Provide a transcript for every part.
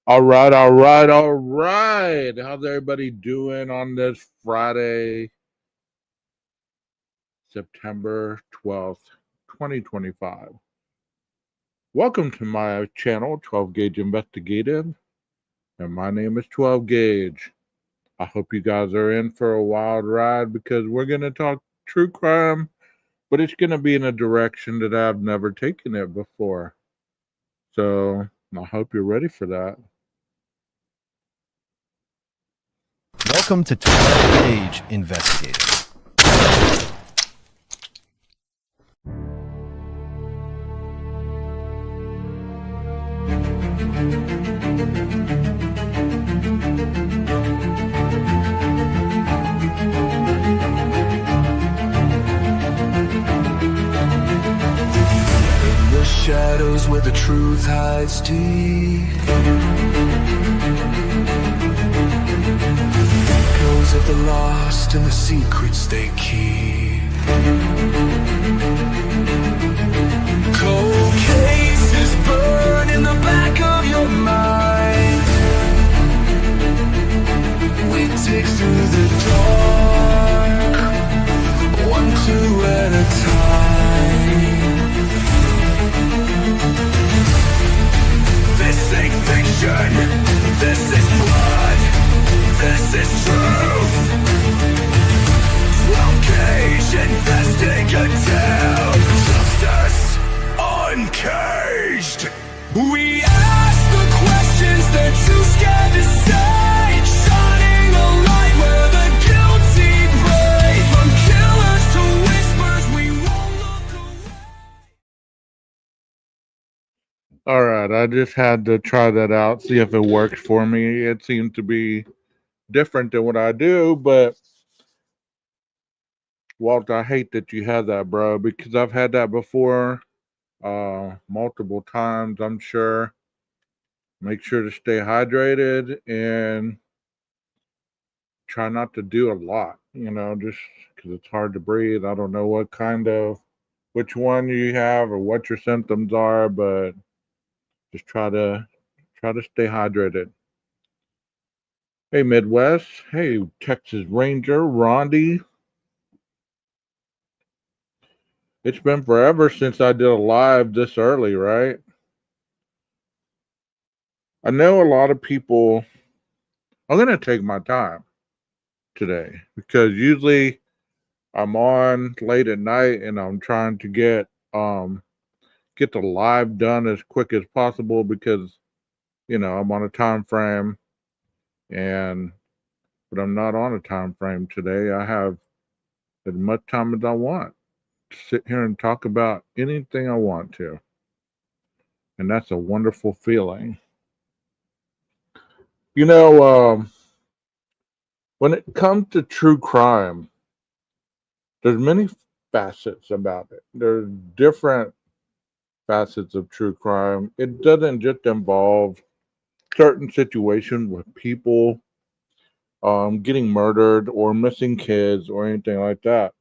All right. How's everybody doing on this Friday, September 12th, 2025? Welcome to my channel, 12 Gauge Investigative, and my name is 12 Gauge. I hope you guys are in for a wild ride because we're going to talk true crime, but it's going to be in a direction that I've never taken it before. So I hope you're ready for that. Welcome to 12 Gauge Investigative. In the shadows where the truth hides deep, echoes of the lost and the secrets they keep. Cold cases burn in the back of your mind. We dig through the dark, one clue at a time. This ain't fiction, this is blood, this is truth. 12 Gauge Investigative, justice uncaged. We ask the questions they're too scared to say, shining a light where the guilty pray. From killers to whispers, we won't look away. All right, I just had to try that out, see if it works for me. It seemed to be different than what I do, but Walt, I hate that you had that, bro, because I've had that before, multiple times, I'm sure. Make sure to stay hydrated and try not to do a lot, just because it's hard to breathe. I don't know which one you have or what your symptoms are, but just try to stay hydrated. Hey, Midwest. Hey, Texas Ranger, Rondi. It's been forever since I did a live this early, right? I know a lot of people. I'm going to take my time today because usually I'm on late at night and I'm trying to get the live done as quick as possible because I'm on a time frame and but I'm not on a time frame today. I have as much time as I want to sit here and talk about anything I want to. And that's a wonderful feeling. You know, when it comes to true crime, there's many facets about it. There's different facets of true crime. It doesn't just involve certain situations with people getting murdered or missing kids or anything like that.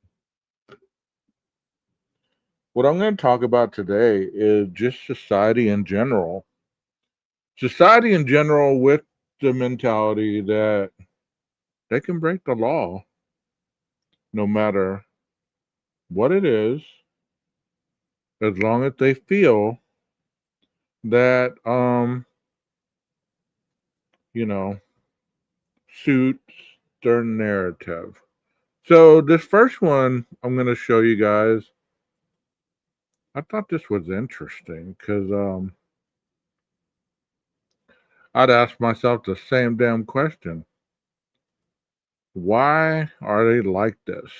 What I'm going to talk about today is just society in general. Society in general with the mentality that they can break the law no matter what it is, as long as they feel that you know, suits their narrative. So this first one I'm gonna show you guys, I thought this was interesting because I'd ask myself the same damn question. Why are they like this?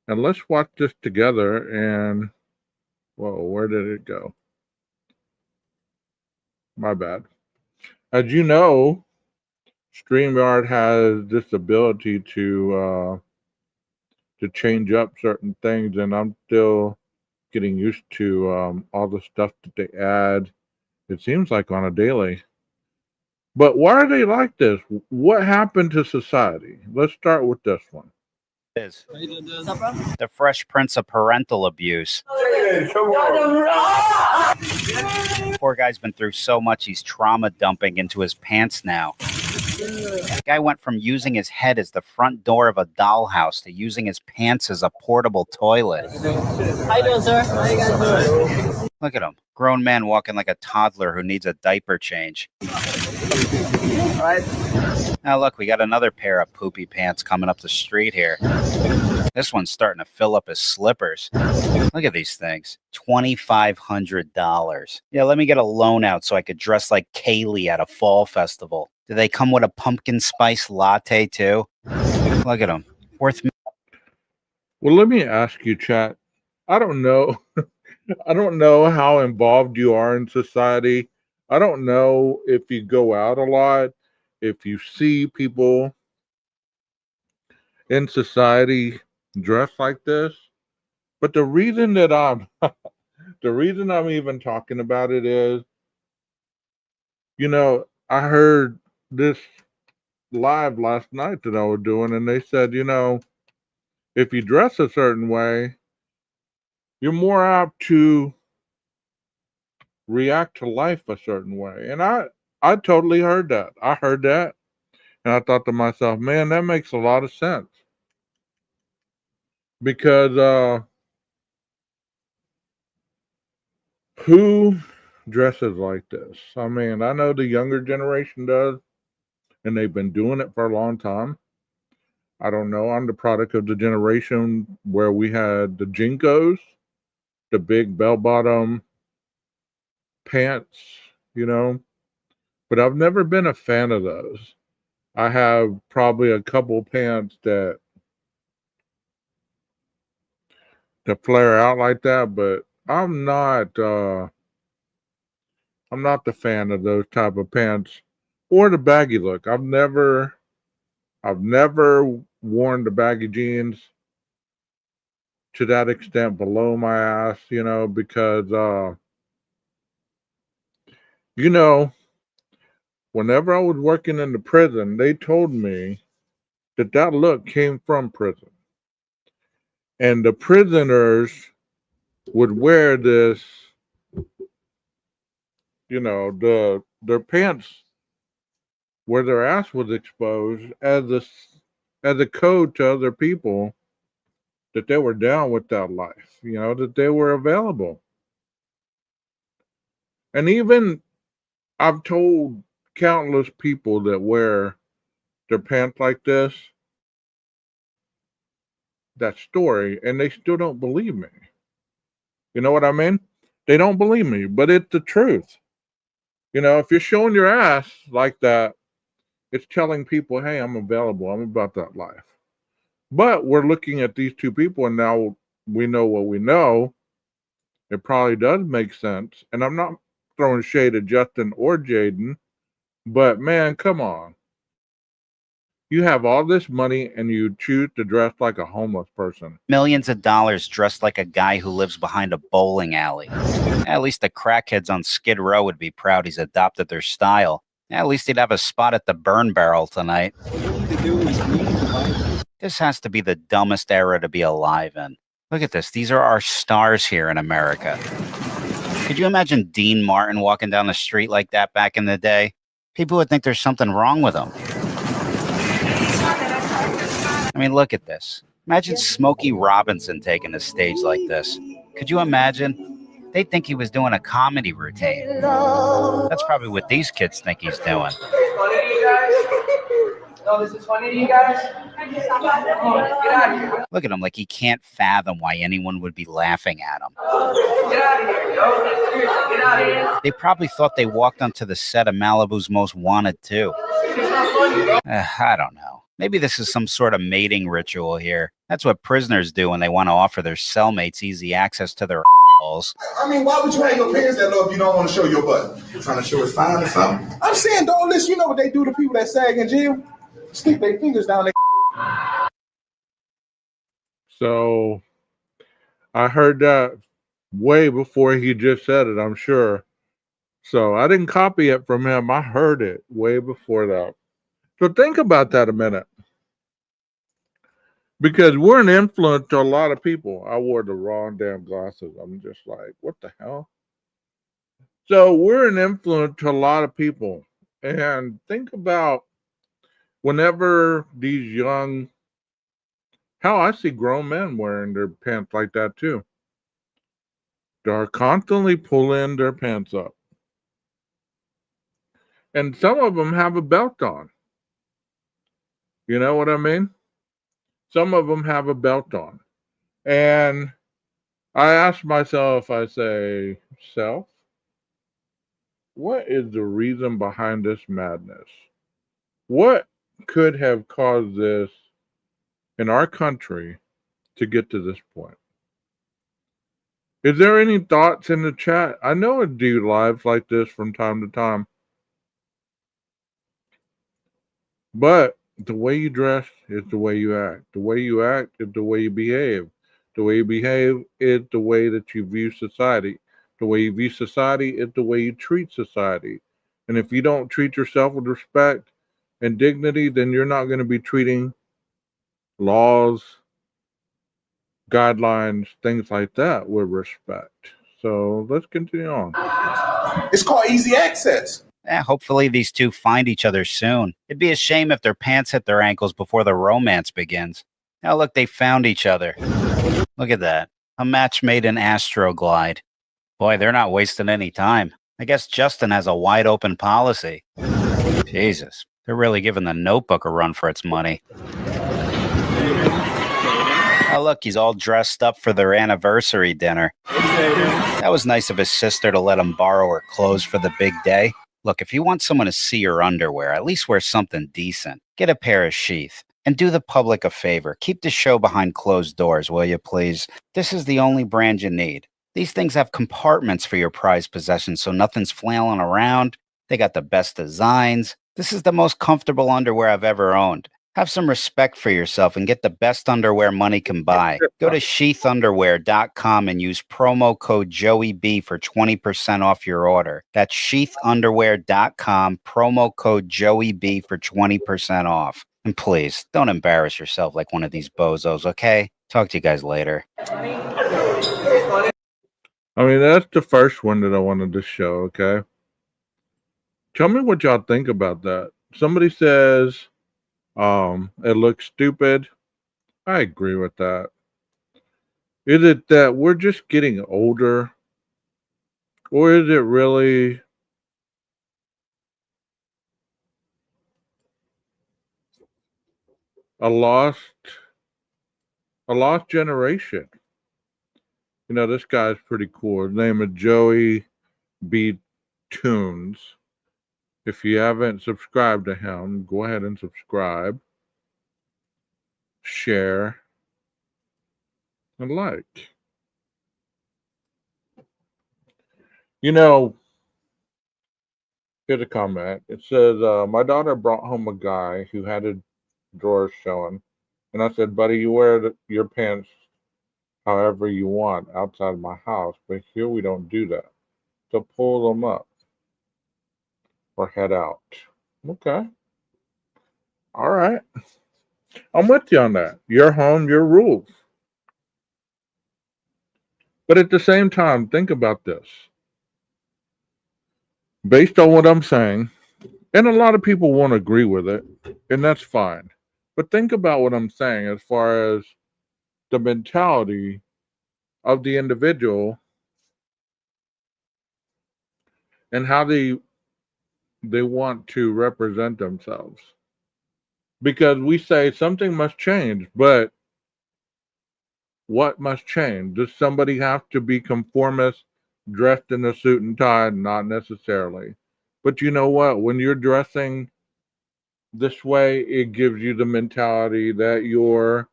And let's watch this together and whoa, where did it go? My bad. As you know, StreamYard has this ability to change up certain things, and I'm still getting used to all the stuff that they add. It seems like on a daily. But why are they like this? What happened to society? Let's start with this one. Is the Fresh Prince of Parental Abuse. Poor guy's been through so much, he's trauma dumping into his pants now. The guy went from using his head as the front door of a dollhouse to using his pants as a portable toilet. How you doing, sir? How you guys doing? Look at him. Grown man walking like a toddler who needs a diaper change. All right. Now look, we got another pair of poopy pants coming up the street here. This one's starting to fill up his slippers. Look at these things. $2,500. Yeah, let me get a loan out so I could dress like Kaylee at a fall festival. Do they come with a pumpkin spice latte too? Look at them. Worth. Well, let me ask you, chat. I don't know. I don't know how involved you are in society. I don't know if you go out a lot, if you see people in society dressed like this. But the reason that I'm even talking about it is, I heard this live last night that I was doing, and they said, if you dress a certain way, you're more apt to react to life a certain way. And I totally heard that. I heard that, and I thought to myself, man, that makes a lot of sense. Because who dresses like this? I mean, I know the younger generation does, and they've been doing it for a long time. I don't know. I'm the product of the generation where we had the Jinkos, the big bell bottom pants, but I've never been a fan of those. I have probably a couple pants that flare out like that, but I'm not the fan of those type of pants or the baggy look. I've never worn the baggy jeans to that extent below my ass, because whenever I was working in the prison, they told me that look came from prison. And the prisoners would wear this, their pants where their ass was exposed as a code to other people that they were down with that life, that they were available. And even I've told countless people that wear their pants like this that story, and they still don't believe me. You know what I mean? They don't believe me, but it's the truth. If you're showing your ass like that, it's telling people, hey, I'm available. I'm about that life. But we're looking at these two people, and now we know what we know. It probably does make sense. And I'm not throwing shade at Justin or Jaden, but man, come on. You have all this money and you choose to dress like a homeless person. Millions of dollars dressed like a guy who lives behind a bowling alley. At least the crackheads on Skid Row would be proud he's adopted their style. At least he'd have a spot at the burn barrel tonight. This has to be the dumbest era to be alive in. Look at this. These are our stars here in America. Could you imagine Dean Martin walking down the street like that back in the day? People would think there's something wrong with him. I mean, look at this. Imagine Smokey Robinson taking the stage like this. Could you imagine? They'd think he was doing a comedy routine. That's probably what these kids think he's doing. Oh, this is funny to you guys? Get out of here. Look at him like he can't fathom why anyone would be laughing at him. Get out of here, yo. Seriously, get out of here. They probably thought they walked onto the set of Malibu's Most Wanted too. I don't know. Maybe this is some sort of mating ritual here. That's what prisoners do when they want to offer their cellmates easy access to their balls. I mean, why would you have your pants that low if you don't want to show your butt? You're trying to show it's fine or something? I'm saying, don't listen. You know what they do to people that sag in jail? Stick their fingers down their. So I heard that way before he just said it, I'm sure. So I didn't copy it from him. I heard it way before that. So think about that a minute. Because we're an influence to a lot of people. I wore the wrong damn glasses. I'm just like, what the hell? So we're an influence to a lot of people. And think about whenever these young, how I see grown men wearing their pants like that too. They're constantly pulling their pants up. And some of them have a belt on. You know what I mean? Some of them have a belt on. And I ask myself, I say, self, what is the reason behind this madness? What could have caused this in our country to get to this point? Is there any thoughts in the chat? I know I do lives like this from time to time, but the way you dress is the way you act. The way you act is the way you behave. The way you behave is the way that you view society. The way you view society is the way you treat society. And if you don't treat yourself with respect and dignity, then you're not going to be treating laws, guidelines, things like that with respect. So let's continue on. It's called easy access. Hopefully these two find each other soon. It'd be a shame if their pants hit their ankles before the romance begins. Now look, they found each other. Look at that. A match made in Astroglide. Boy, they're not wasting any time. I guess Justin has a wide open policy. Jesus, they're really giving the Notebook a run for its money. Oh, look, he's all dressed up for their anniversary dinner. That was nice of his sister to let him borrow her clothes for the big day. Look, if you want someone to see your underwear, at least wear something decent. Get a pair of sheath. And do the public a favor. Keep the show behind closed doors, will you please? This is the only brand you need. These things have compartments for your prized possessions so nothing's flailing around. They got the best designs. This is the most comfortable underwear I've ever owned. Have some respect for yourself and get the best underwear money can buy. Go to sheathunderwear.com and use promo code JoeyB for 20% off your order. That's sheathunderwear.com, promo code JoeyB for 20% off. And please, don't embarrass yourself like one of these bozos, okay? Talk to you guys later. I mean, that's the first one that I wanted to show, okay? Tell me what y'all think about that. Somebody says, it looks stupid. I agree with that. Is it that we're just getting older? Or is it really a lost generation? You know, this guy's pretty cool. His name is Joey B. Tunes. If you haven't subscribed to him, go ahead and subscribe, share, and like. You know, here's a comment. It says, my daughter brought home a guy who had his drawers showing. And I said, buddy, you wear your pants however you want outside my house. But here we don't do that. So pull them up or head out. Okay. All right. I'm with you on that. Your home, your rules. But at the same time, think about this. Based on what I'm saying, and a lot of people won't agree with it, and that's fine. But think about what I'm saying as far as the mentality of the individual and how they want to represent themselves. Because we say something must change, but what must change? Does somebody have to be conformist, dressed in a suit and tie? Not necessarily. But you know what? When you're dressing this way, it gives you the mentality that you're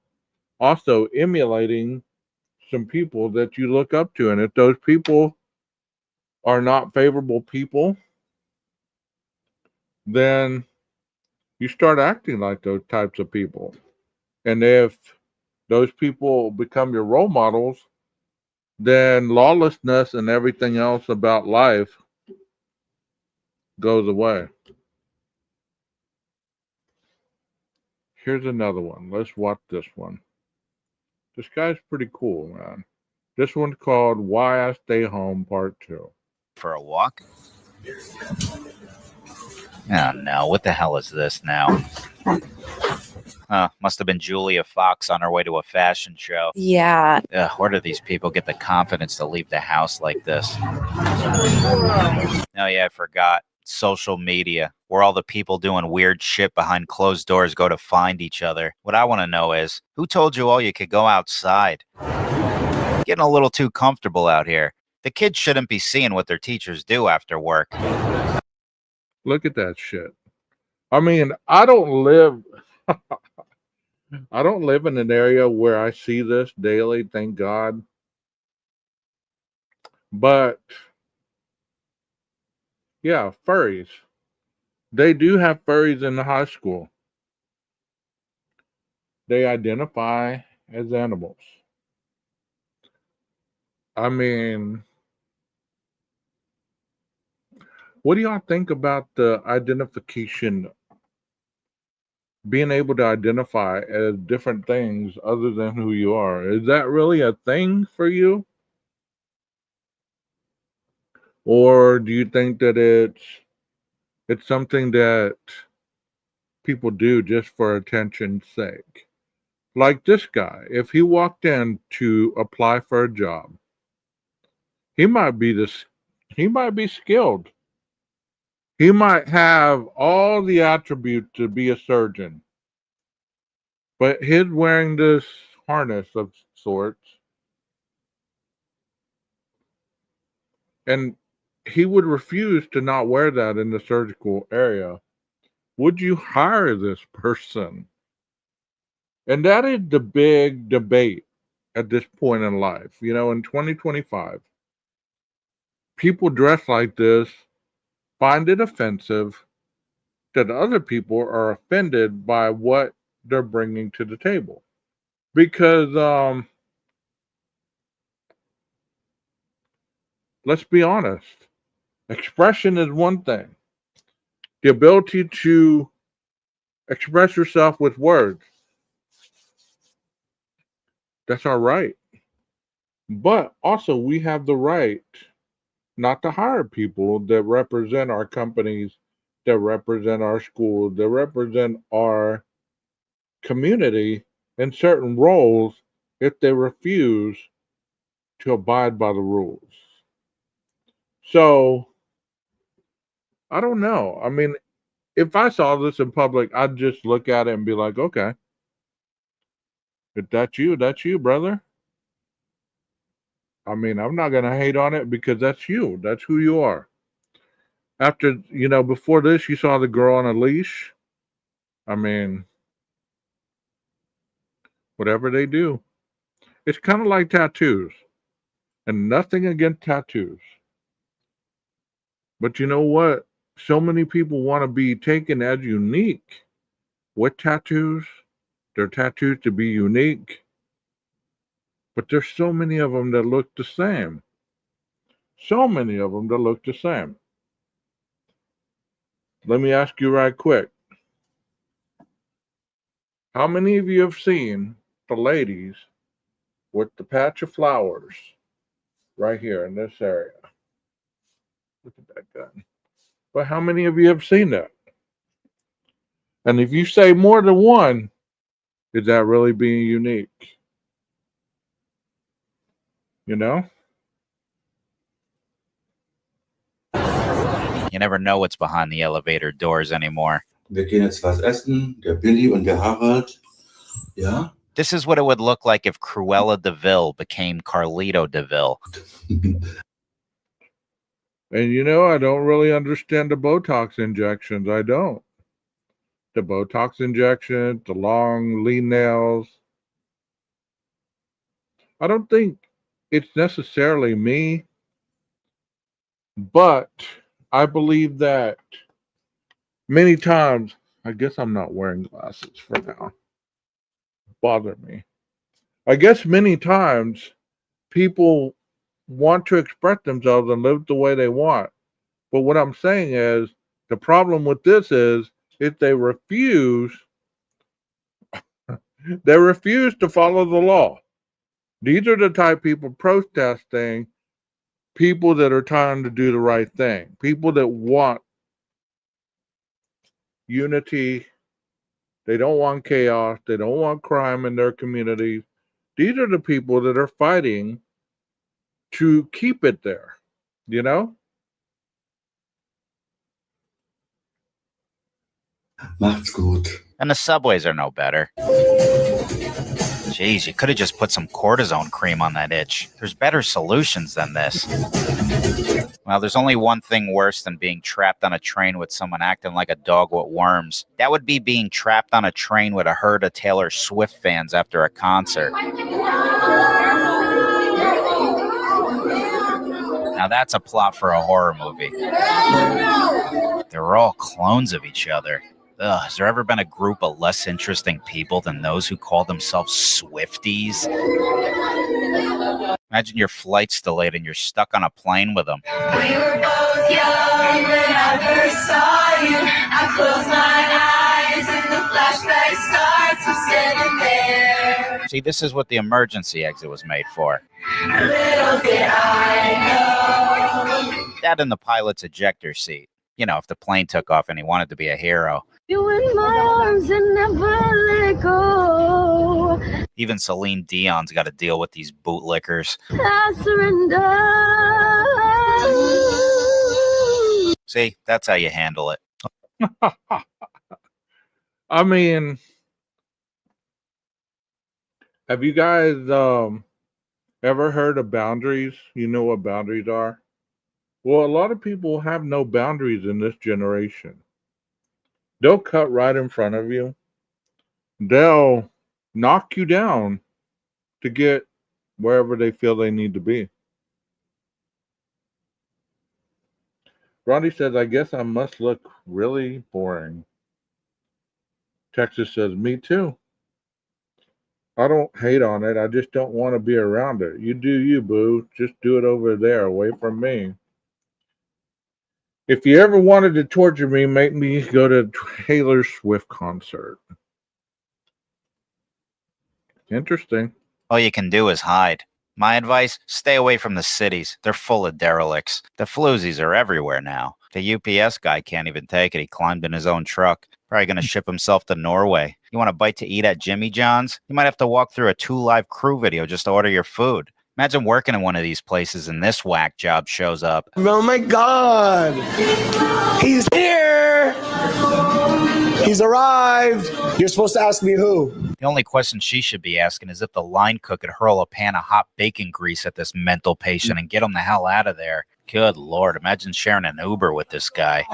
also emulating some people that you look up to. And if those people are not favorable people, then you start acting like those types of people. And if those people become your role models, then lawlessness and everything else about life goes away. Here's another one. Let's watch this one. This guy's pretty cool, man. This one's called Why I Stay Home Part 2. for a walk. Oh no, what the hell is this now? Must have been Julia Fox on her way to a fashion show. Yeah. Where do these people get the confidence to leave the house like this? Oh yeah, I forgot. Social media, where all the people doing weird shit behind closed doors go to find each other. What I want to know is, who told you all you could go outside? Getting a little too comfortable out here. The kids shouldn't be seeing what their teachers do after work. Look at that shit. I mean, I don't live in an area where I see this daily, thank God. But yeah, furries. They do have furries in the high school. They identify as animals. I mean, what do y'all think about the identification, being able to identify as different things other than who you are? Is that really a thing for you? Or do you think that it's something that people do just for attention's sake? Like this guy, if he walked in to apply for a job, he might be skilled. He might have all the attributes to be a surgeon, but his wearing this harness of sorts, and he would refuse to not wear that in the surgical area. Would you hire this person? And that is the big debate at this point in life. You know, in 2025, people dress like this, find it offensive, that other people are offended by what they're bringing to the table. Because let's be honest, expression is one thing. The ability to express yourself with words, that's our right. But also, we have the right not to hire people that represent our companies, that represent our schools, that represent our community in certain roles if they refuse to abide by the rules. So, I don't know. I mean, if I saw this in public, I'd just look at it and be like, okay, if that's you, brother. I mean, I'm not going to hate on it because that's you. That's who you are. After, before this, you saw the girl on a leash. I mean, whatever they do, it's kind of like tattoos, and nothing against tattoos. But you know what? So many people want to be taken as unique with tattoos. They're tattoos to be unique, but there's so many of them that look the same. So many of them that look the same. Let me ask you right quick. How many of you have seen the ladies with the patch of flowers right here in this area? Look at that gun. But how many of you have seen that? And if you say more than one, is that really being unique? You know? You never know what's behind the elevator doors anymore. Wir gehen jetzt was essen, der Billy und der Harald. Ja? This is what it would look like if Cruella DeVille became Carlito DeVille. And I don't really understand the Botox injections. I don't. The Botox injections, the long, lean nails. I don't think it's necessarily me, but I believe that many times, I guess I'm not wearing glasses for now. Bother me. I guess many times people want to express themselves and live the way they want. But what I'm saying is the problem with this is if they refuse to follow the law. These are the type of people protesting people that are trying to do the right thing, people that want unity. They don't want chaos. They don't want crime in their communities. These are the people that are fighting to keep it there, you know? Macht's gut. And the subways are no better. Jeez, you could have just put some cortisone cream on that itch. There's better solutions than this. Well, there's only one thing worse than being trapped on a train with someone acting like a dog with worms. That would be being trapped on a train with a herd of Taylor Swift fans after a concert. Now that's a plot for a horror movie. They're all clones of each other. Ugh, has there ever been a group of less interesting people than those who call themselves Swifties? Imagine your flight's delayed and you're stuck on a plane with them. We were both young when I first saw you. I close my eyes and the flashback starts. I'm standing there. See, this is what the emergency exit was made for. Little did I know. That in the pilot's ejector seat. You know, if the plane took off and he wanted to be a hero. You in my arms and never let go. Even Celine Dion's got to deal with these bootlickers. I surrender. See, that's how you handle it. I mean, have you guys ever heard of boundaries? You know what boundaries are? Well, a lot of people have no boundaries in this generation. They'll cut right in front of you. They'll knock you down to get wherever they feel they need to be. Ronnie says, I guess I must look really boring. Texas says, me too. I don't hate on it. I just don't want to be around it. You do you, boo. Just do it over there, away from me. If you ever wanted to torture me, make me go to Taylor Swift concert. Interesting. All you can do is hide. My advice, stay away from the cities. They're full of derelicts. The floozies are everywhere now. The UPS guy can't even take it. He climbed in his own truck. Probably going to ship himself to Norway. You want a bite to eat at Jimmy John's? You might have to walk through a 2 Live Crew video just to order your food. Imagine working in one of these places and this whack job shows up. Oh my God! He's here! He's arrived! You're supposed to ask me who. The only question she should be asking is if the line cook could hurl a pan of hot bacon grease at this mental patient and get him the hell out of there. Good Lord, imagine sharing an Uber with this guy.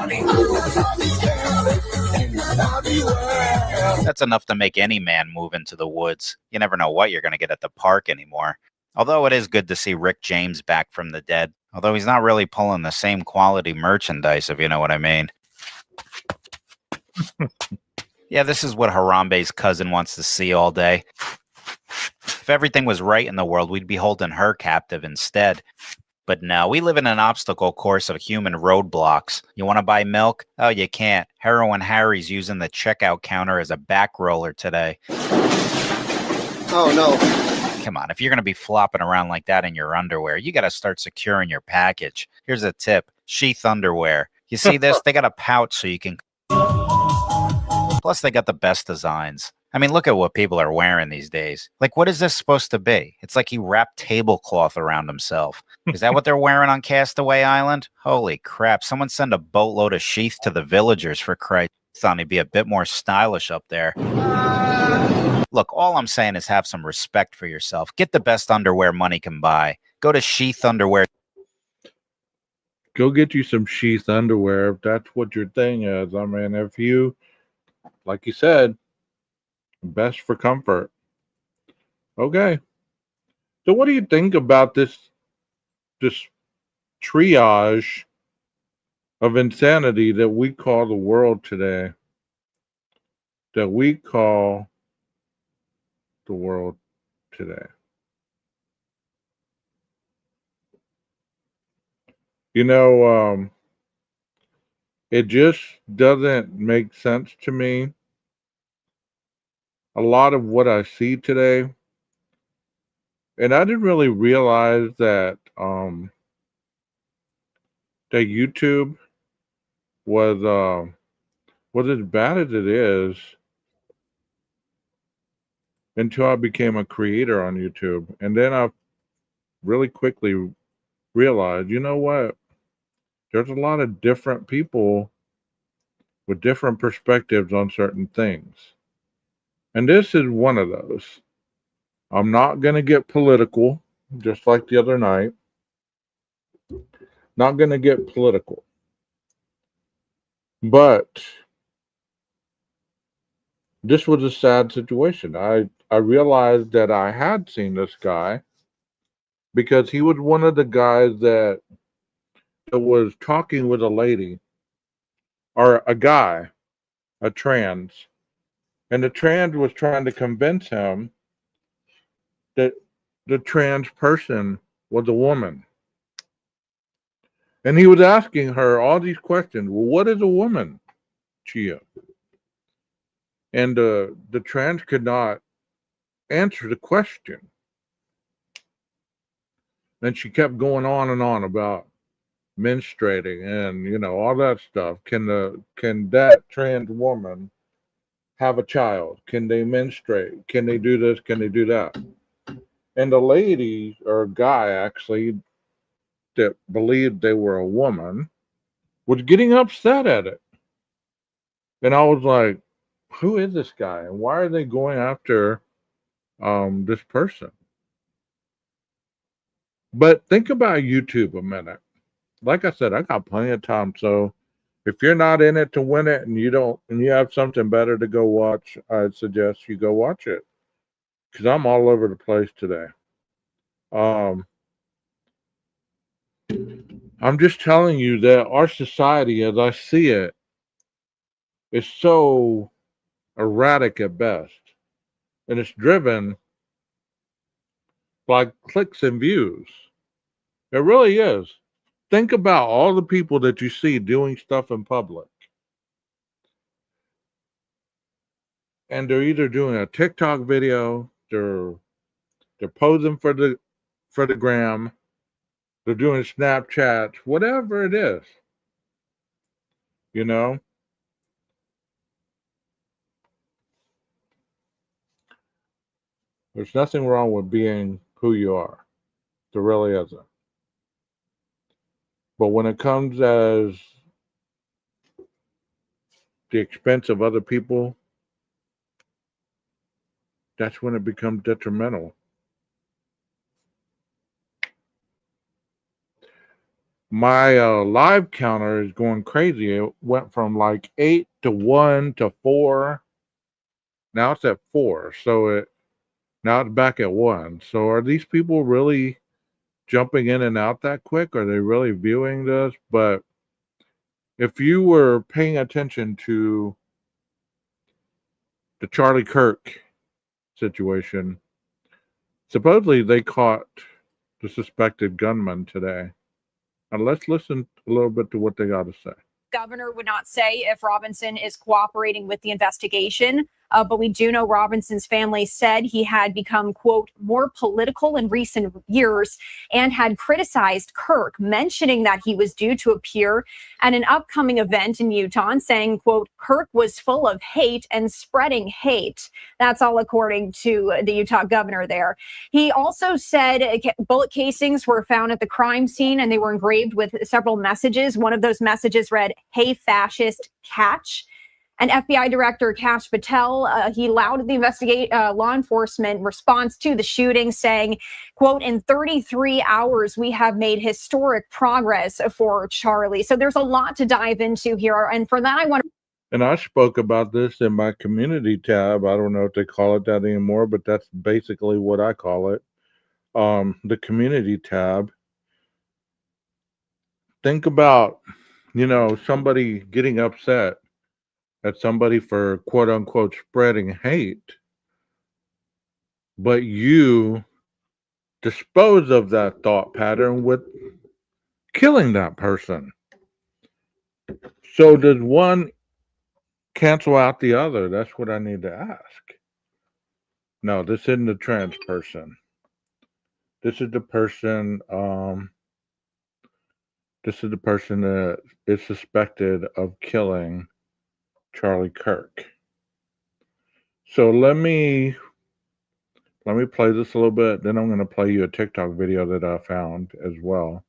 That's enough to make any man move into the woods. You never know what you're going to get at the park anymore. Although it is good to see Rick James back from the dead. Although he's not really pulling the same quality merchandise, if you know what I mean. Yeah, this is what Harambe's cousin wants to see all day. If everything was right in the world, we'd be holding her captive instead. But no, we live in an obstacle course of human roadblocks. You want to buy milk? Oh, you can't. Heroin Harry's using the checkout counter as a back roller today. Oh no. Come on, if you're going to be flopping around like that in your underwear, you got to start securing your package. Here's a tip. Sheath underwear. You see this? They got a pouch so you can... Plus, they got the best designs. I mean, look at what people are wearing these days. Like, what is this supposed to be? It's like he wrapped tablecloth around himself. Is that what they're wearing on Castaway Island? Holy crap. Someone send a boatload of sheath to the villagers for Christ. Thought he'd be a bit more stylish up there. Look, all I'm saying is have some respect for yourself. Get the best underwear money can buy. Go to Sheath Underwear. Go get you some sheath underwear if that's what your thing is. I mean, if you, like you said, best for comfort. Okay. So what do you think about this triage of insanity that we call the world today? That we call the world today. You know, it just doesn't make sense to me. A lot of what I see today, and I didn't really realize that that YouTube was as bad as it is until I became a creator on YouTube, and then I really quickly realized, you know what? There's a lot of different people with different perspectives on certain things, and this is one of those. I'm not gonna get political, just like the other night. Not gonna get political, but this was a sad situation. I realized that I had seen this guy because he was one of the guys that was talking with a lady or a guy, a trans, and the trans was trying to convince him that the trans person was a woman. And he was asking her all these questions. Well, what is a woman, Chia? And the trans could not answer the question. And she kept going on and on about menstruating and all that stuff. Can that trans woman have a child? Can they menstruate? Can they do this? Can they do that? And the lady or guy actually that believed they were a woman was getting upset at it. And I was like, who is this guy? And why are they going after this person? But think about YouTube a minute. Like I said, I got plenty of time. So if you're not in it to win it and you have something better to go watch, I'd suggest you go watch it. Because I'm all over the place today. Um, I'm just telling you that our society, as I see it, is so erratic at best. And it's driven by clicks and views. It really is. Think about all the people that you see doing stuff in public. And they're either doing a TikTok video, they're posing for the gram, they're doing Snapchats, whatever it is, you know? There's nothing wrong with being who you are. There really isn't. But when it comes as the expense of other people, that's when it becomes detrimental. My live counter is going crazy. It went from like 8 to 1 to 4. Now it's at 4. Now it's back at 1. So are these people really jumping in and out that quick? Are they really viewing this? But if you were paying attention to the Charlie Kirk situation, supposedly they caught the suspected gunman today. Now let's listen a little bit to what they got to say. Governor would not say if Robinson is cooperating with the investigation, but we do know Robinson's family said he had become, quote, more political in recent years and had criticized Kirk, mentioning that he was due to appear at an upcoming event in Utah and saying, quote, Kirk was full of hate and spreading hate. That's all according to the Utah governor there. He also said bullet casings were found at the crime scene and they were engraved with several messages. One of those messages read, "Hey, fascist, catch." And FBI Director Kash Patel, he lauded the law enforcement response to the shooting, saying, quote, in 33 hours, we have made historic progress for Charlie. So there's a lot to dive into here. And for that, I want to. And I spoke about this in my community tab. I don't know if they call it that anymore, but that's basically what I call it. The community tab. Think about, somebody getting upset at somebody for quote unquote spreading hate, but you dispose of that thought pattern with killing that person. So does one cancel out the other? That's what I need to ask. No, this isn't the trans person. This is the person This is the person that is suspected of killing Charlie Kirk. So let me play this a little bit. Then I'm going to play you a TikTok video that I found as well.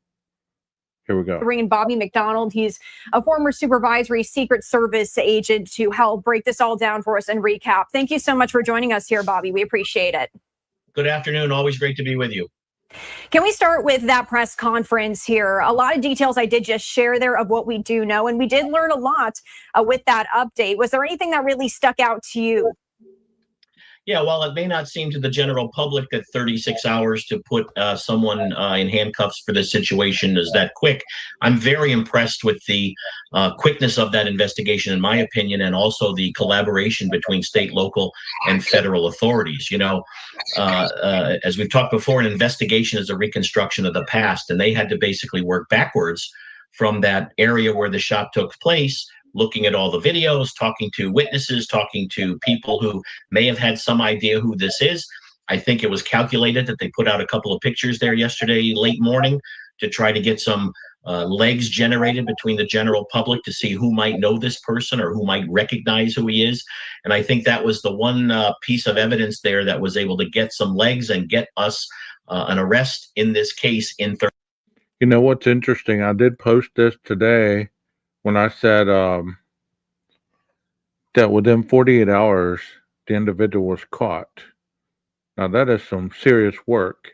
Here we go. Bringing Bobby McDonald. He's a former supervisory Secret Service agent to help break this all down for us and recap. Thank you so much for joining us here, Bobby. We appreciate it. Good afternoon. Always great to be with you. Can we start with that press conference here? A lot of details I did just share there of what we do know, and we did learn a lot with that update. Was there anything that really stuck out to you? Yeah, while it may not seem to the general public that 36 hours to put someone in handcuffs for this situation is that quick, I'm very impressed with the quickness of that investigation, in my opinion, and also the collaboration between state, local, and federal authorities. You know, as we've talked before, an investigation is a reconstruction of the past, and they had to basically work backwards from that area where the shot took place, looking at all the videos, talking to witnesses, talking to people who may have had some idea who this is. I think it was calculated that they put out a couple of pictures there yesterday late morning to try to get some legs generated between the general public to see who might know this person or who might recognize who he is. And I think that was the one piece of evidence there that was able to get some legs and get us an arrest in this case in 30. You know what's interesting? I did post this today when I said that within 48 hours, the individual was caught. Now, that is some serious work.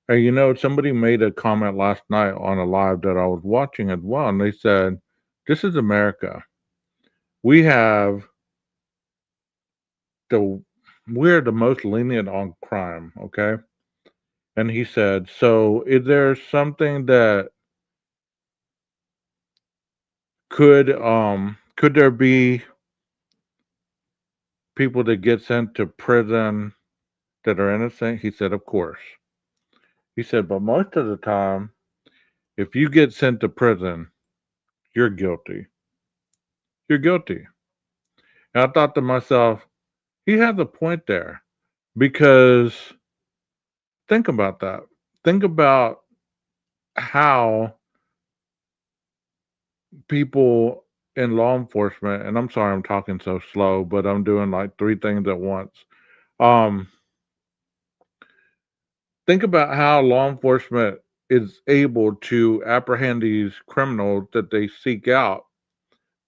And you know, somebody made a comment last night on a live that I was watching as well, and they said, "This is America. We have we're the most lenient on crime, okay?" And he said, "So is there something that could there be people that get sent to prison that are innocent?" He said, "Of course." He said, "But most of the time, if you get sent to prison, you're guilty. You're guilty." And I thought to myself, he has a point there. Because think about that. Think about how people in law enforcement, and I'm sorry I'm talking so slow, but I'm doing like three things at once. Um, think about how law enforcement is able to apprehend these criminals that they seek out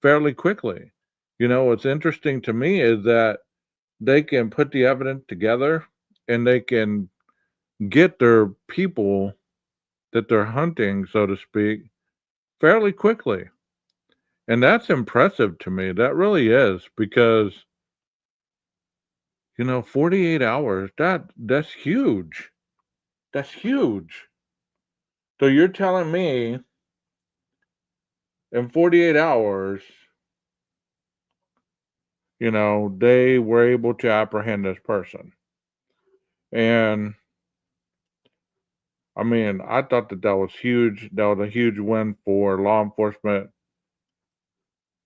fairly quickly. You know, what's interesting to me is that they can put the evidence together and they can get their people that they're hunting, so to speak, fairly quickly. And that's impressive to me. That really is because 48 hours, that's huge. That's huge. So you're telling me in 48 hours, they were able to apprehend this person. And I mean, I thought that was huge. That was a huge win for law enforcement.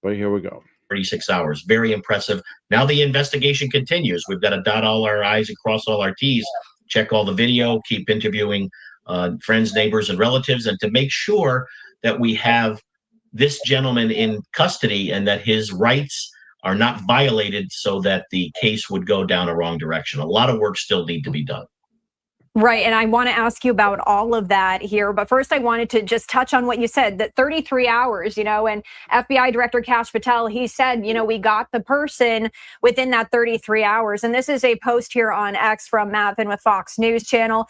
But here we go. 36 hours. Very impressive. Now the investigation continues. We've got to dot all our I's and cross all our T's, check all the video, keep interviewing friends, neighbors, and relatives, and to make sure that we have this gentleman in custody and that his rights are not violated so that the case would go down a wrong direction. A lot of work still need to be done. Right. And I want to ask you about all of that here. But first, I wanted to just touch on what you said, that 33 hours, and FBI Director Kash Patel, he said, we got the person within that 33 hours. And this is a post here on X from Matt Finn with Fox News Channel.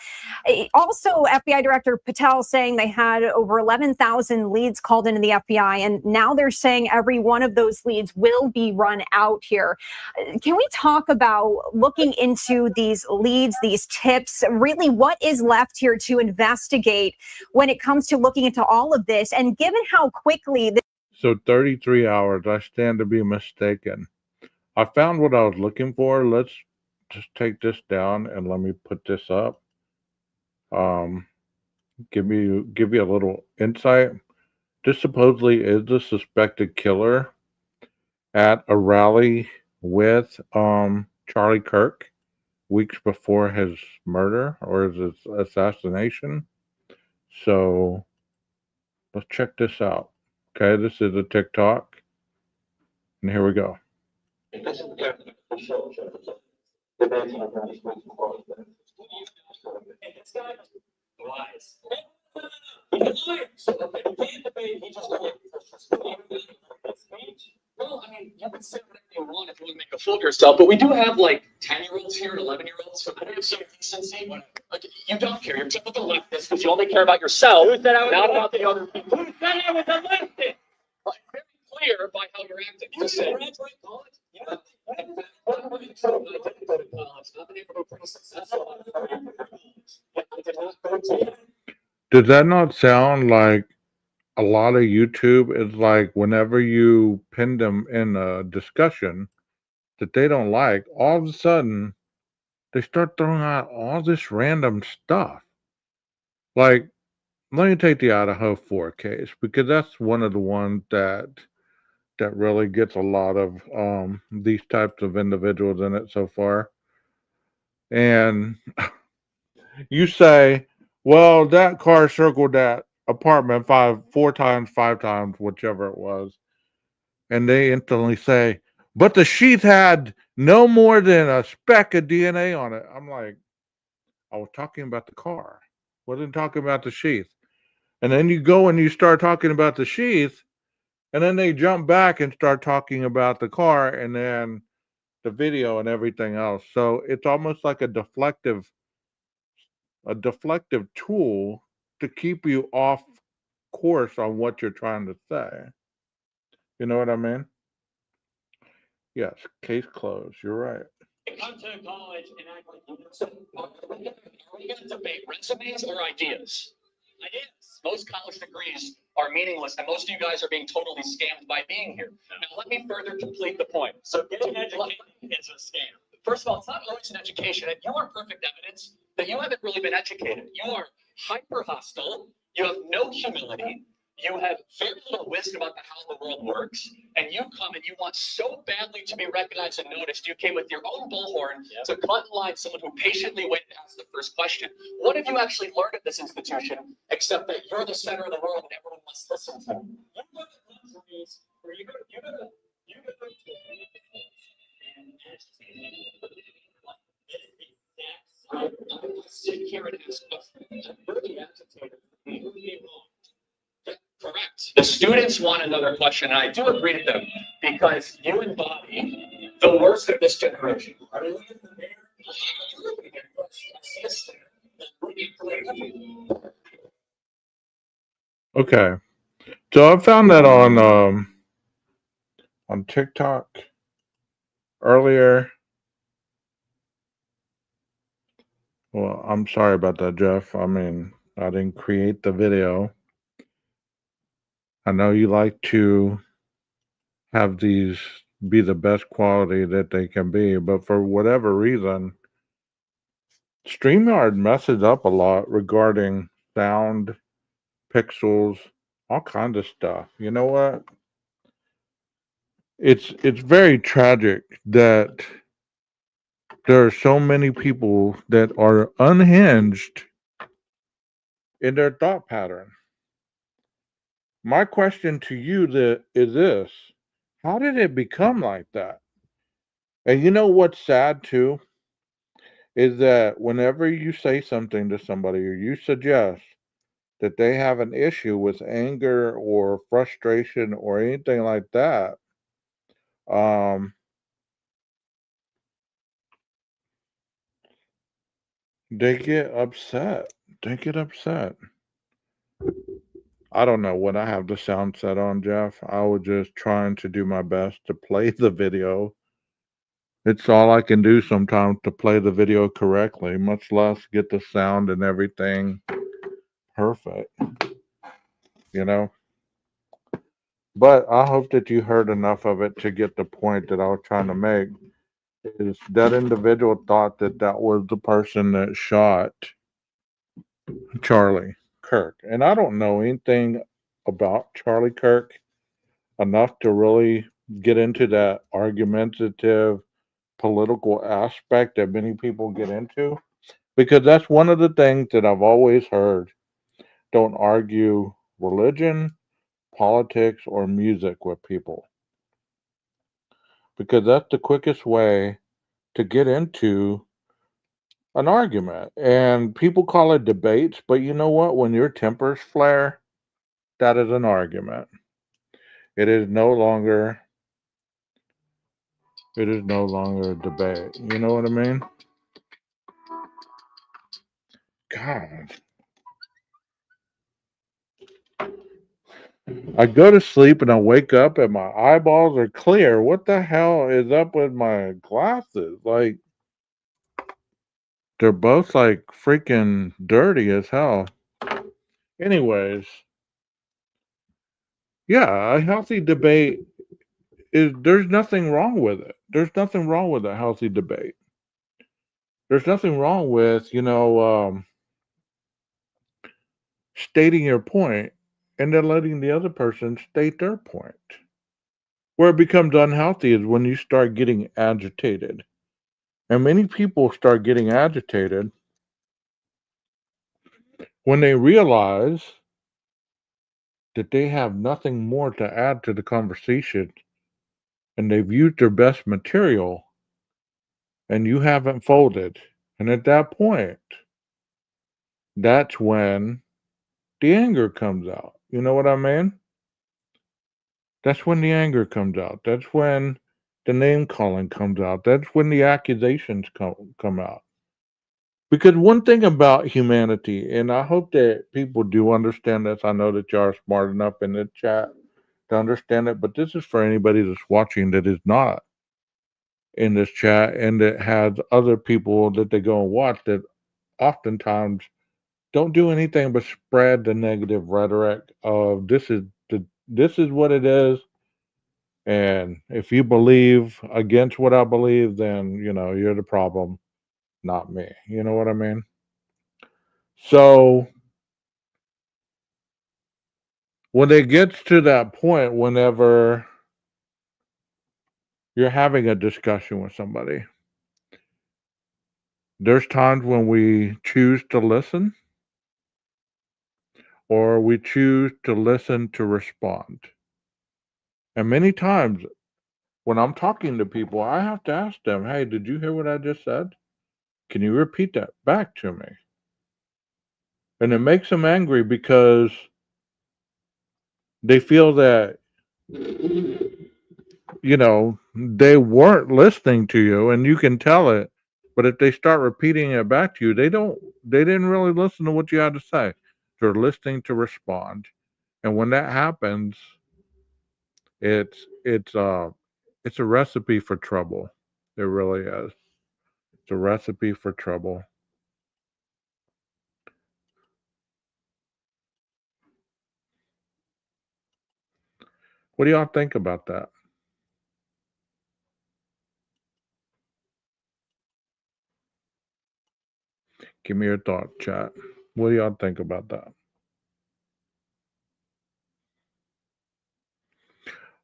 Also, FBI Director Patel saying they had over 11,000 leads called into the FBI. And now they're saying every one of those leads will be run out here. Can we talk about looking into these leads, these tips, really what is left here to investigate when it comes to looking into all of this? And given how quickly So 33 hours, I stand to be mistaken. I found what I was looking for. Let's just take this down and let me put this up. Give you a little insight. This supposedly is the suspected killer at a rally with Charlie Kirk weeks before his murder or his assassination. So Let's check this out. Okay, this is a TikTok, and here we go. Well, I mean, you can say whatever you want if you want to make a fool of yourself, but we do have like 10-year-olds here and 11-year-olds, so I have some decency. Like, you don't care. You're typical leftist because you only care about yourself, not about the other people. Who said I was a leftist? Well, it's very clear by how you're acting. You didn't graduate college. You know, I didn't go to college. I've been able to be pretty successful. I did not go to. Does that not sound like a lot of YouTube is like whenever you pin them in a discussion that they don't like, all of a sudden they start throwing out all this random stuff. Like, let me take the Idaho 4 case because that's one of the ones that really gets a lot of these types of individuals in it so far. And you say, well, that car circled that apartment four times, five times, whichever it was. And they instantly say, but the sheath had no more than a speck of DNA on it. I'm like, I was talking about the car. Wasn't talking about the sheath. And then you go and you start talking about the sheath, and then they jump back and start talking about the car and then the video and everything else. So it's almost like a deflective tool to keep you off course on what you're trying to say. You know what I mean? Yes, case closed. You're right. Come to college and act like you know. So, are we going to debate resumes or ideas? Ideas. Most college degrees are meaningless, and most of you guys are being totally scammed by being here. Now, let me further complete the point. So, getting educated is a scam. First of all, it's not always an education, and you are perfect evidence that you haven't really been educated. You are hyper hostile. You have no humility. You have very little wisdom about how the world works, and you come and you want so badly to be recognized and noticed. You came with your own bullhorn to cut in line someone who patiently waited to ask the first question. What have you actually learned at this institution, except that you're the center of the world and everyone must listen to you? You go to countries where you go to I sit here and ask questions. I'm really agitated. Correct. The students want another question, and I do agree with them because you embody the worst of this generation. Are you looking at the mayor? Are you looking at Okay. So I found that on TikTok earlier. Well, I'm sorry about that, Jeff. I mean, I didn't create the video. I know you like to have these be the best quality that they can be, but for whatever reason, StreamYard messes up a lot regarding sound, pixels, all kinds of stuff. You know what? It's very tragic that there are so many people that are unhinged in their thought pattern. My question to you is this: how did it become like that? And you know what's sad too is that whenever you say something to somebody or you suggest that they have an issue with anger or frustration or anything like that, um, they get upset. They get upset. I don't know what I have the sound set on, Jeff. I was just trying to do my best to play the video. It's all I can do sometimes to play the video correctly, much less get the sound and everything perfect, you know? But I hope that you heard enough of it to get the point that I was trying to make. Is that individual thought that that was the person that shot Charlie Kirk. And I don't know anything about Charlie Kirk enough to really get into that argumentative political aspect that many people get into because that's one of the things that I've always heard. Don't argue religion, politics, or music with people because that's the quickest way to get into an argument. And people call it debates, but you know what? When your tempers flare, that is an argument. It is no longer a debate. You know what I mean? God. I go to sleep and I wake up and my eyeballs are clear. What the hell is up with my glasses? Like they're both like freaking dirty as hell. Anyways, yeah, a healthy debate is there's nothing wrong with it. There's nothing wrong with a healthy debate. There's nothing wrong with, stating your point and then letting the other person state their point. Where it becomes unhealthy is when you start getting agitated. And many people start getting agitated when they realize that they have nothing more to add to the conversation and they've used their best material and you haven't folded. And at that point, that's when the anger comes out. You know what I mean? That's when the anger comes out. That's when the name calling comes out. That's when the accusations come out. Because one thing about humanity, and I hope that people do understand this, I know that you are smart enough in the chat to understand it, but this is for anybody that's watching that is not in this chat and that has other people that they go and watch that oftentimes don't do anything but spread the negative rhetoric of this is what it is, and if you believe against what I believe, then you're the problem, not me. You know what I mean? So when it gets to that point, whenever you're having a discussion with somebody, there's times when we choose to listen or we choose to listen to respond. And many times when I'm talking to people, I have to ask them, hey, did you hear what I just said? Can you repeat that back to me? And it makes them angry because they feel that, they weren't listening to you and you can tell it. But if they start repeating it back to you, they didn't really listen to what you had to say. They're listening to respond. And when that happens, it's it's uh it's a recipe for trouble. It really is. It's a recipe for trouble. What do y'all think about that? Give me your thought, chat. What do y'all think about that?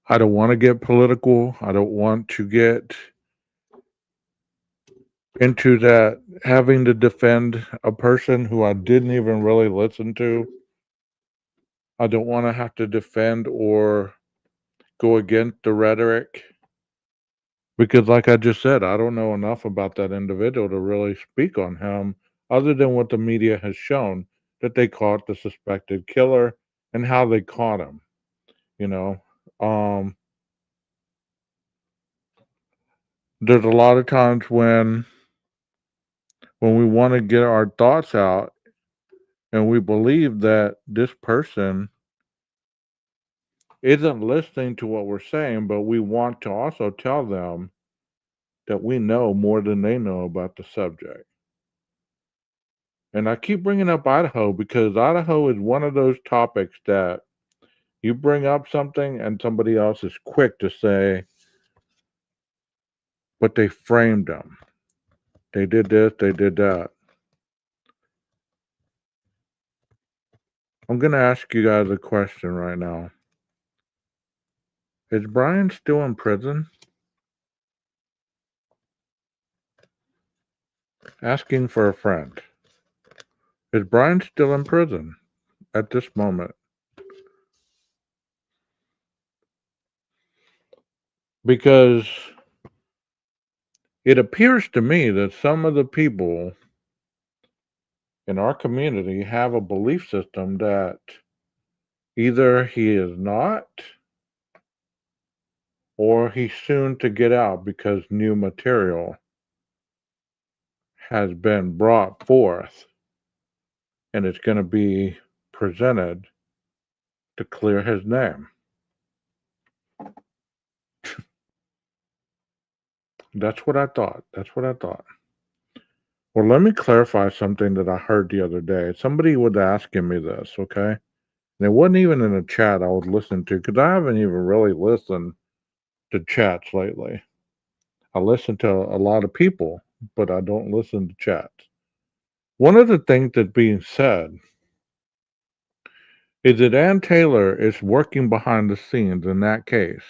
I don't want to get political. I don't want to get into that having to defend a person who I didn't even really listen to. I don't want to have to defend or go against the rhetoric because, like I just said, I don't know enough about that individual to really speak on him other than what the media has shown that they caught the suspected killer and how they caught him. You know, um, there's a lot of times when we want to get our thoughts out and we believe that this person isn't listening to what we're saying, but we want to also tell them that we know more than they know about the subject. And I keep bringing up Idaho because Idaho is one of those topics that you bring up something and somebody else is quick to say, but they framed them. They did this, they did that. I'm going to ask you guys a question right now. Is Brian still in prison? Asking for a friend. Is Brian still in prison at this moment? because it appears to me that some of the people in our community have a belief system that either he is not or he's soon to get out because new material has been brought forth and it's going to be presented to clear his name. That's what I thought. That's what I thought. Well, let me clarify something that I heard the other day. Somebody was asking me this, okay? And it wasn't even in a chat I was listening to because I haven't even really listened to chats lately. I listen to a lot of people, but I don't listen to chats. One of the things that's being said is that Ann Taylor is working behind the scenes in that case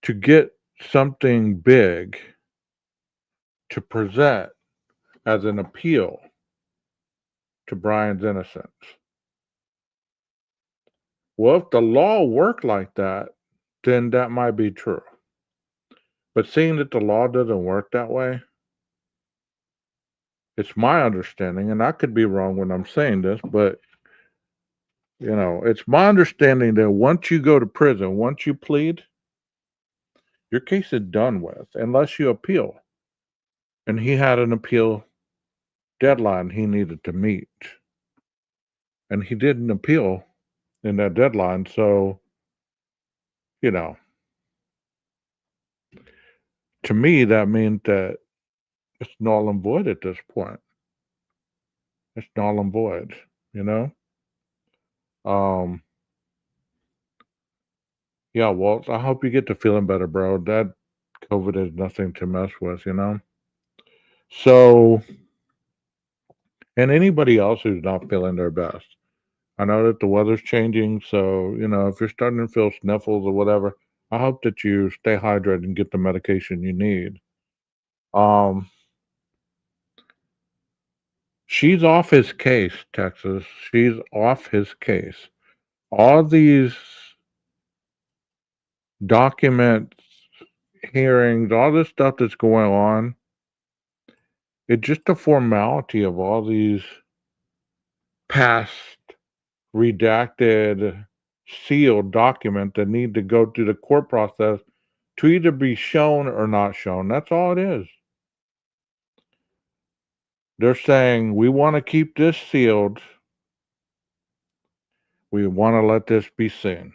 to get something big to present as an appeal to Brian's innocence. Well, if the law worked like that, then that might be true. But seeing that the law doesn't work that way, it's my understanding, and I could be wrong when I'm saying this, but it's my understanding that once you go to prison, once you plead, your case is done with, unless you appeal. And he had an appeal deadline he needed to meet. And he didn't appeal in that deadline, so, you know, to me, that means that it's null and void at this point. It's null and void, you know? Um, yeah, Walt, I hope you get to feeling better, bro. That COVID is nothing to mess with, you know? So, and anybody else who's not feeling their best. I know that the weather's changing, so, if you're starting to feel sniffles or whatever, I hope that you stay hydrated and get the medication you need. Um, she's off his case, Texas. She's off his case. All these documents, hearings, all this stuff that's going on, it's just a formality of all these past redacted, sealed documents that need to go through the court process to either be shown or not shown. That's all it is. They're saying, we want to keep this sealed. We want to let this be seen.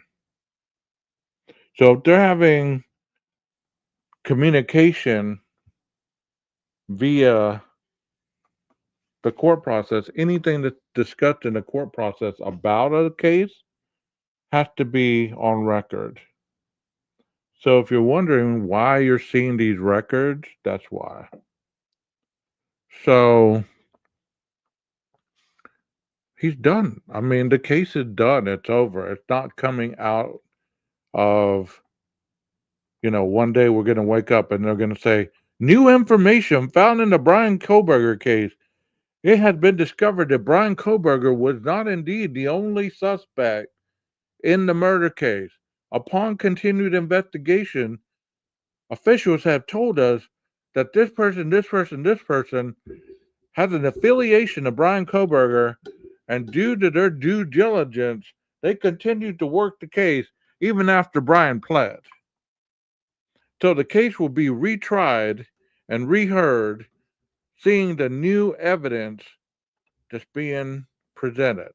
So if they're having communication via the court process, anything that's discussed in the court process about a case has to be on record. So if you're wondering why you're seeing these records, that's why. So he's done. I mean, the case is done. It's over. It's not coming out of, one day we're going to wake up and they're going to say, new information found in the Brian Koberger case. It has been discovered that Brian Koberger was not indeed the only suspect in the murder case. Upon continued investigation, officials have told us that this person, this person, this person has an affiliation to Brian Koberger, and due to their due diligence, they continued to work the case even after Brian pled. So the case will be retried and reheard, seeing the new evidence that's being presented.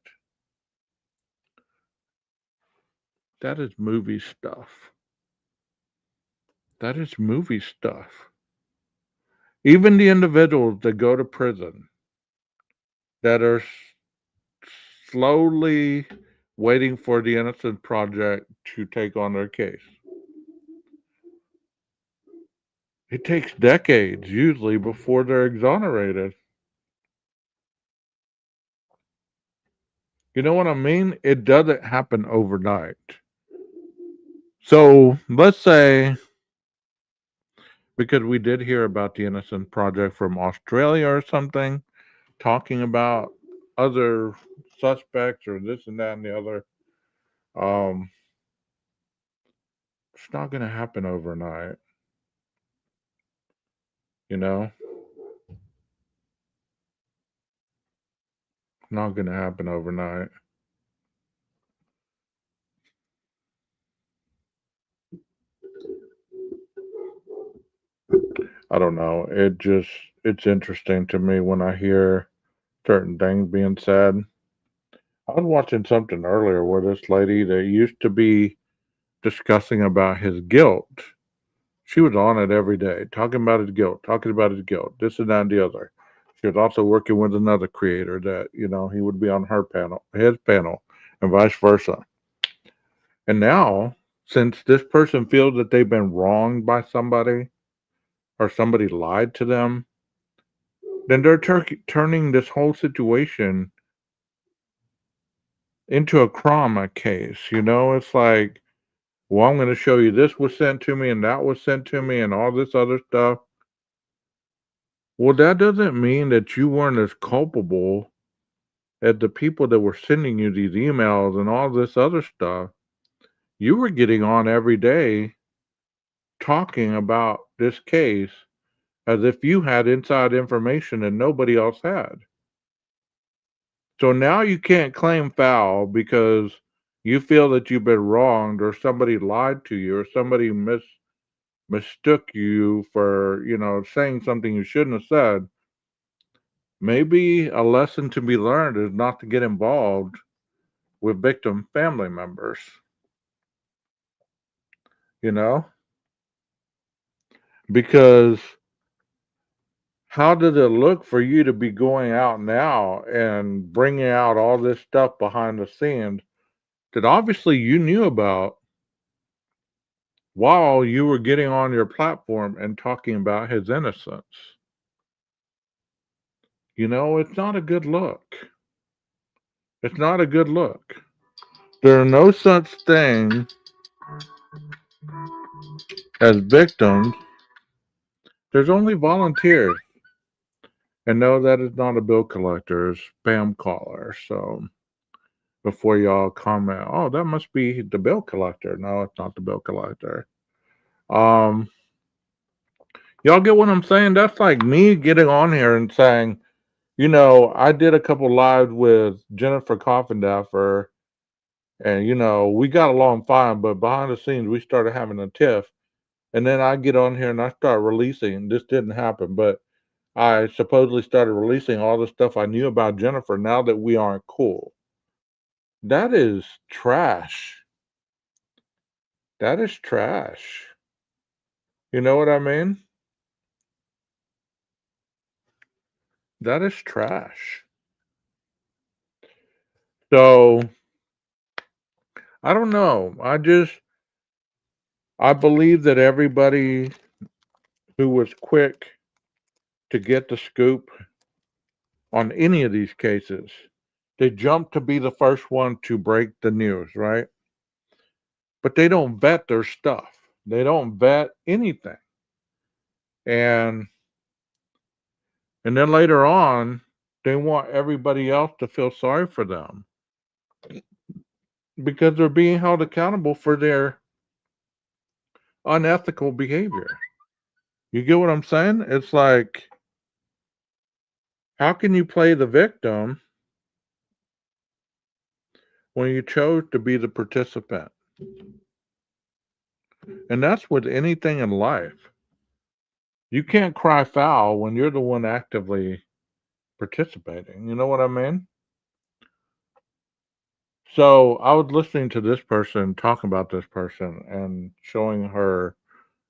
That is movie stuff. That is movie stuff. Even the individuals that go to prison that are slowly waiting for the Innocent Project to take on their case. It takes decades usually before they're exonerated. You know what I mean? It doesn't happen overnight. So let's say, because we did hear about the Innocent Project from Australia or something, talking about other suspects or this and that and the other. Um, It's not going to happen overnight. You know, not going to happen overnight. I don't know. It's interesting to me when I hear certain things being said. I was watching something earlier where this lady that used to be discussing about his guilt, she was on it every day, talking about his guilt, talking about his guilt, this and that and the other. She was also working with another creator that, he would be on her panel, his panel, and vice versa. And now, since this person feels that they've been wronged by somebody or somebody lied to them, then they're turning this whole situation into a trauma case. It's like, well, I'm going to show you this was sent to me and that was sent to me and all this other stuff. Well, that doesn't mean that you weren't as culpable as the people that were sending you these emails and all this other stuff. You were getting on every day talking about this case as if you had inside information that nobody else had. So now you can't claim foul because you feel that you've been wronged or somebody lied to you or somebody mistook you for, saying something you shouldn't have said. Maybe a lesson to be learned is not to get involved with victim family members, you know? Because how does it look for you to be going out now and bringing out all this stuff behind the scenes that obviously you knew about while you were getting on your platform and talking about his innocence? It's not a good look. It's not a good look. There are no such thing as victims. There's only volunteers. And no, that is not a bill collector, it's spam caller. So before y'all comment, oh, that must be the bill collector. No, it's not the bill collector. Um, y'all get what I'm saying? That's like me getting on here and saying, I did a couple lives with Jennifer Coffindaffer, and we got along fine, but behind the scenes we started having a tiff. And then I get on here and I start releasing. This didn't happen, but I supposedly started releasing all the stuff I knew about Jennifer now that we aren't cool. That is trash. That is trash. You know what I mean? That is trash. So, I don't know. I believe that everybody who was quick to get the scoop on any of these cases, they jump to be the first one to break the news, right? But they don't vet their stuff. They don't vet anything. And then later on, they want everybody else to feel sorry for them because they're being held accountable for their unethical behavior. You get what I'm saying? It's like, how can you play the victim when you chose to be the participant? And that's with anything in life. You can't cry foul when you're the one actively participating. You know what I mean? So I was listening to this person talk about this person and showing her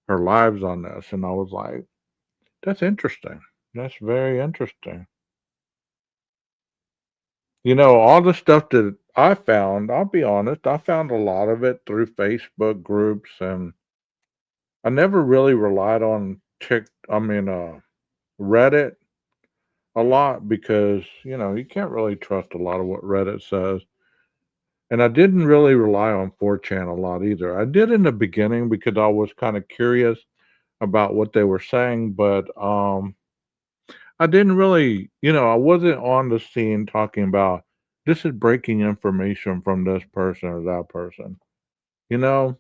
lives on this, and I was like, that's interesting. That's very interesting. All the stuff that I found, I'll be honest, I found a lot of it through Facebook groups, and I never really relied on Reddit a lot because, you can't really trust a lot of what Reddit says. And I didn't really rely on 4chan a lot either. I did in the beginning because I was kind of curious about what they were saying, but I didn't really, I wasn't on the scene talking about this is breaking information from this person or that person. You know,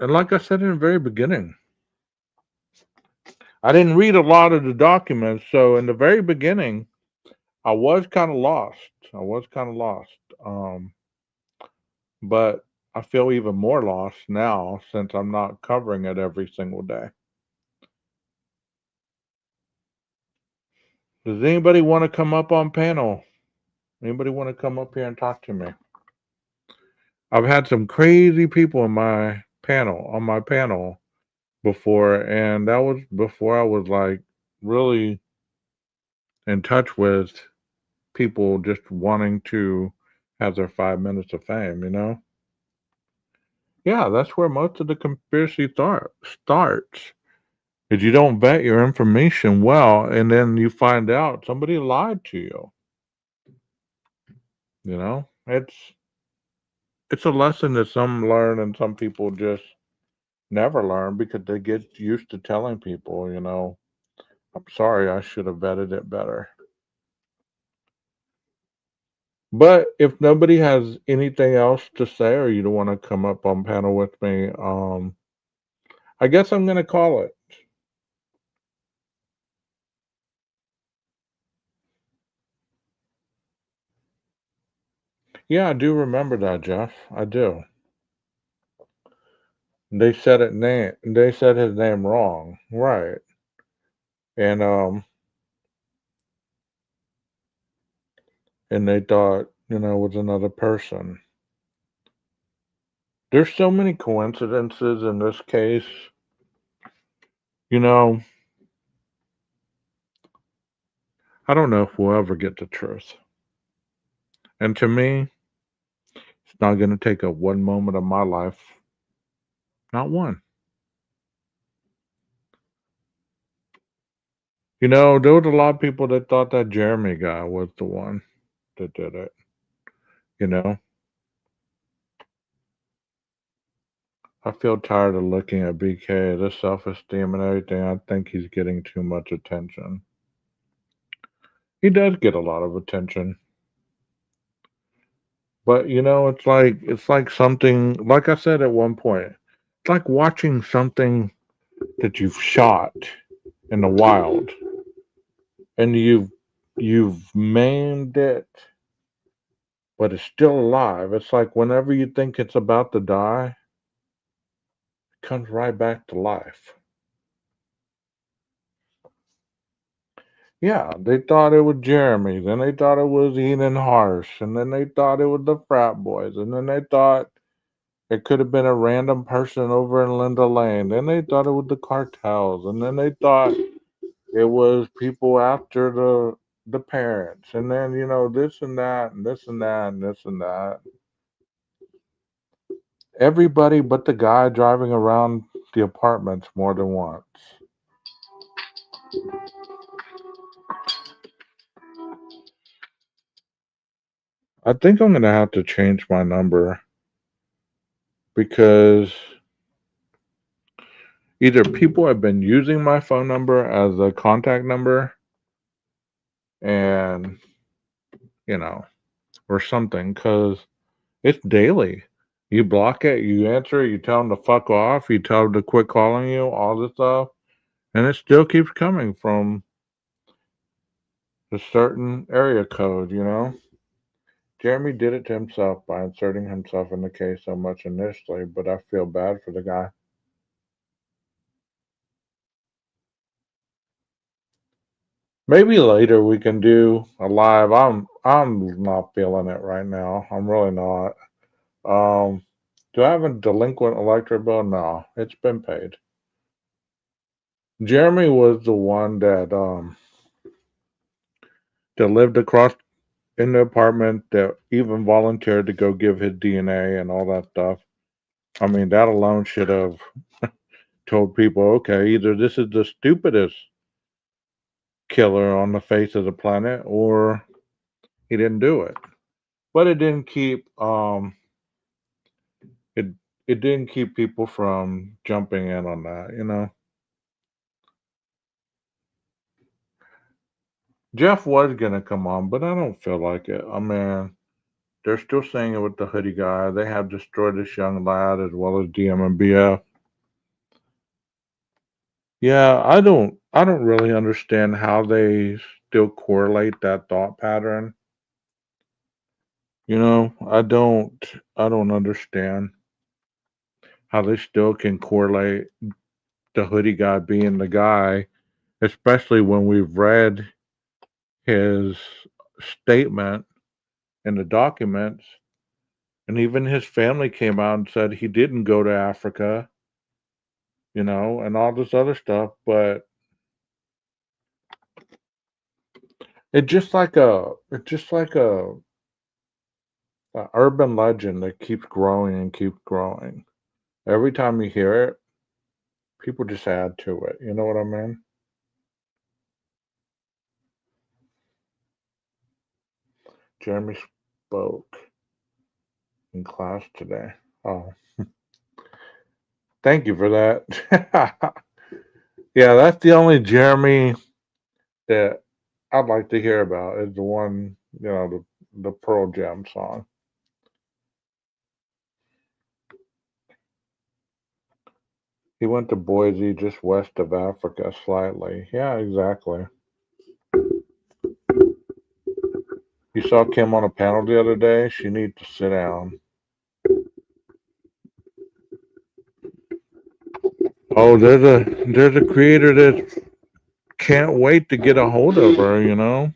And like I said in the very beginning, I didn't read a lot of the documents, so in the very beginning, I was kind of lost. I was kind of lost. But I feel even more lost now since I'm not covering it every single day. Does anybody want to come up on panel? Anybody want to come up here and talk to me? I've had some crazy people in my panel on my panel before, and that was before I was like really in touch with people just wanting to have their 5 minutes of fame, you know? Yeah, that's where most of the conspiracy starts. Is you don't vet your information well, and then you find out somebody lied to you. You know, it's a lesson that some learn and some people just never learn because they get used to telling people, I'm sorry, I should have vetted it better. But if nobody has anything else to say, or you don't want to come up on panel with me, I guess I'm gonna call it. Yeah, I do remember that, Jeff. I do. They said his name wrong. Right. And they thought, it was another person. There's so many coincidences in this case. You know, I don't know if we'll ever get the truth. And to me, it's not going to take up one moment of my life. Not one. There was a lot of people that thought that Jeremy guy was the one that did it. You know, I feel tired of looking at BK, the self esteem and everything. I think he's getting too much attention. He does get a lot of attention. But it's like something like I said at one point. It's like watching something that you've shot in the wild and you've maimed it, but it's still alive. It's like whenever you think it's about to die, it comes right back to life. Yeah, they thought it was Jeremy, then they thought it was Ian and Harsh, and then they thought it was the frat boys, and then they thought it could have been a random person over in Linda Lane. Then they thought it was the cartels, and then they thought it was people after the parents, and then this and that, and this and that, and this and that. Everybody but the guy driving around the apartments more than once. I think I'm gonna have to change my number because either people have been using my phone number as a contact number and you know or something because it's daily. You block it, you answer, you tell them to fuck off, you tell them to quit calling you, all this stuff, and it still keeps coming from a certain area code. Jeremy did it to himself by inserting himself in the case so much initially, but I feel bad for the guy. Maybe later we can do a live. I'm not feeling it right now. I'm really not. Do I have a delinquent electric bill? No, it's been paid. Jeremy was the one that lived across in the apartment that even volunteered to go give his DNA and all that stuff. I mean, that alone should have told people, okay, either this is the stupidest killer on the face of the planet, or he didn't do it. But it it didn't keep people from jumping in on that. Jeff was gonna come on, but I don't feel like it. I mean, they're still saying it with the hoodie guy. They have destroyed this young lad as well as DM and BF. Yeah, I don't really understand how they still correlate that thought pattern. I don't understand how they still can correlate the hoodie guy being the guy, especially when we've read his statement in the documents, and even his family came out and said he didn't go to Africa, and all this other stuff, but it's just like a urban legend that keeps growing and keeps growing. Every time you hear it, people just add to it. You know what I mean? Jeremy spoke in class today. Oh, thank you for that. Yeah, that's the only Jeremy that I'd like to hear about is the one, the Pearl Jam song. He went to Boise, just west of Africa, slightly. Yeah, exactly. You saw Kim on a panel the other day. She needs to sit down. Oh, there's a creator that can't wait to get a hold of her.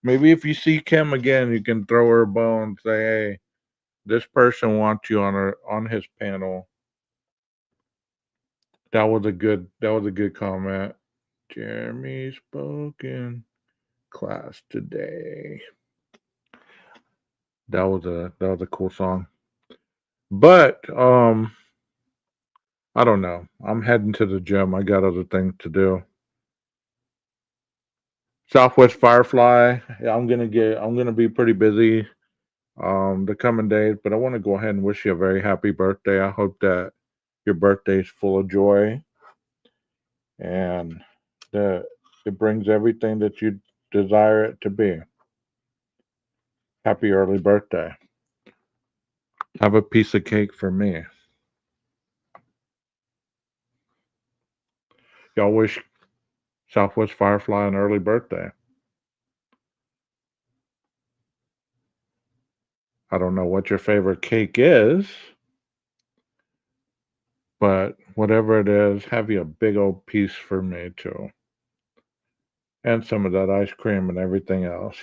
Maybe if you see Kim again, you can throw her a bone and say, "Hey, this person wants you on his panel." That was a good comment. Jeremy spoke in class today. That was a cool song. But I don't know. I'm heading to the gym. I got other things to do. Southwest Firefly. Yeah, I'm gonna be pretty busy the coming days, but I want to go ahead and wish you a very happy birthday. I hope that your birthday is full of joy and that it brings everything that you desire it to be. Happy early birthday. Have a piece of cake for me. Y'all wish Southwest Firefly an early birthday. I don't know what your favorite cake is, but whatever it is, have you a big old piece for me too. And some of that ice cream and everything else.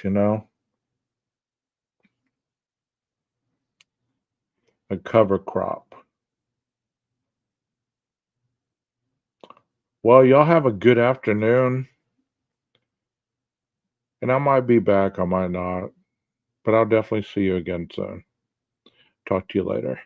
A cover crop. Well, y'all have a good afternoon. And I might be back, I might not. But I'll definitely see you again soon. Talk to you later.